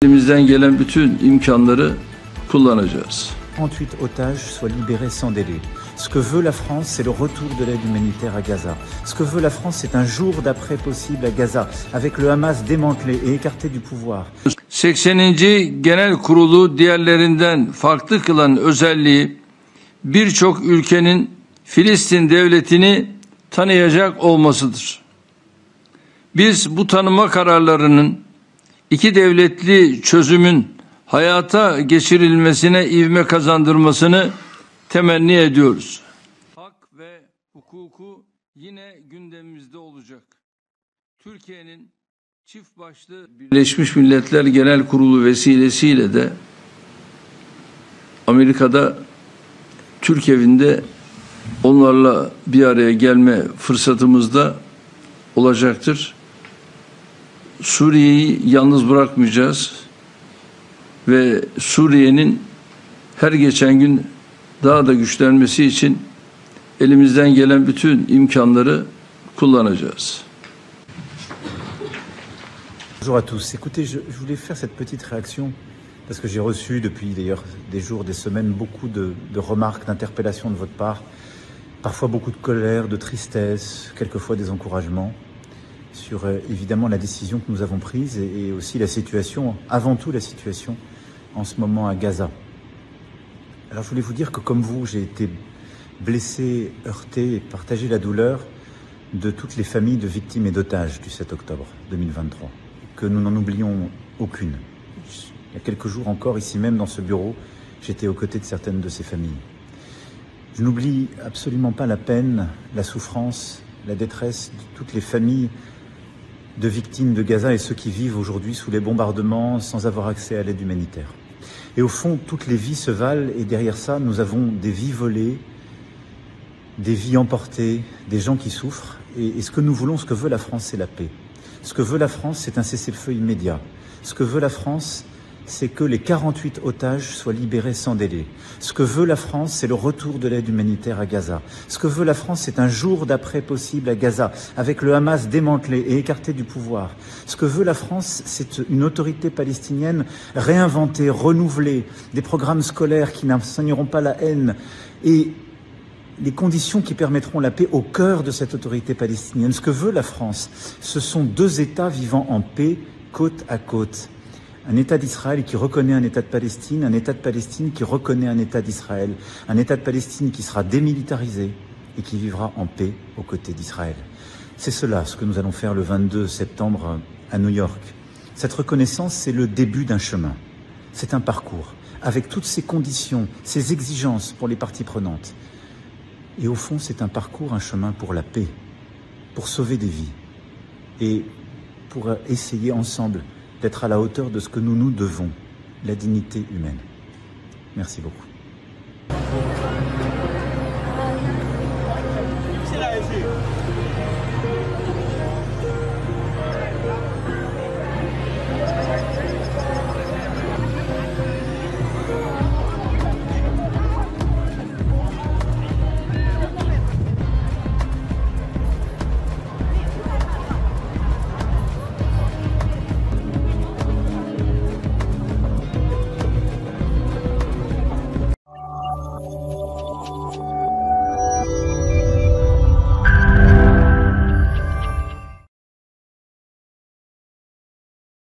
Elimizden gelen bütün imkanları kullanacağız. 38 otages soient libérés sans délai. Ce que veut la France, c'est le retour de l'aide humanitaire à Gaza. Ce que veut la France, c'est un jour d'après possible à Gaza, avec le Hamas démantelé et écarté du pouvoir. 80. Genel Kurulu diğerlerinden farklı kılan özelliği birçok ülkenin Filistin devletini tanıyacak olmasıdır. Biz bu tanıma kararlarının iki devletli çözümün hayata geçirilmesine ivme kazandırmasını temenni ediyoruz. Hak ve hukuku yine gündemimizde olacak. Türkiye'nin çift başlı Birleşmiş Milletler Genel Kurulu vesilesiyle de Amerika'da Türk evinde onlarla bir araya gelme fırsatımız da olacaktır. Suriye'yi yalnız bırakmayacağız ve Suriye'nin her geçen gün daha da güçlenmesi için elimizden gelen bütün imkanları kullanacağız. Bonjour à tous. Écoutez, je voulais faire cette petite réaction parce que j'ai reçu depuis d'ailleurs des jours, des semaines, beaucoup de remarques, d'interpellations de votre part, parfois beaucoup de colère, de tristesse, quelquefois des encouragements sur évidemment la décision que nous avons prise et aussi la situation, avant tout la situation en ce moment à Gaza. Alors je voulais vous dire que comme vous, j'ai été blessé, heurté et partagé la douleur de toutes les familles de victimes et d'otages du 7 octobre 2023, que nous n'en oublions aucune. Il y a quelques jours encore, ici même dans ce bureau, j'étais aux côtés de certaines de ces familles. Je n'oublie absolument pas la peine, la souffrance, la détresse de toutes les familles de victimes de Gaza et ceux qui vivent aujourd'hui sous les bombardements sans avoir accès à l'aide humanitaire. Et au fond, toutes les vies se valent et derrière ça, nous avons des vies volées, des vies emportées, des gens qui souffrent. Et ce que nous voulons, ce que veut la France, c'est la paix. Ce que veut la France, c'est un cessez-le-feu immédiat. Ce que veut la France, c'est que les 48 otages soient libérés sans délai. Ce que veut la France, c'est le retour de l'aide humanitaire à Gaza. Ce que veut la France, c'est un jour d'après possible à Gaza, avec le Hamas démantelé et écarté du pouvoir. Ce que veut la France, c'est une autorité palestinienne réinventée, renouvelée, des programmes scolaires qui n'enseigneront pas la haine et les conditions qui permettront la paix au cœur de cette autorité palestinienne. Ce que veut la France, ce sont deux États vivant en paix, côte à côte. Un État d'Israël qui reconnaît un État de Palestine, un État de Palestine qui reconnaît un État d'Israël, un État de Palestine qui sera démilitarisé et qui vivra en paix aux côtés d'Israël. C'est cela ce que nous allons faire le 22 septembre à New York. Cette reconnaissance, c'est le début d'un chemin. C'est un parcours, avec toutes ces conditions, ces exigences pour les parties prenantes. Et au fond, c'est un parcours, un chemin pour la paix, pour sauver des vies et pour essayer ensemble d'être à la hauteur de ce que nous nous devons, la dignité humaine. Merci beaucoup.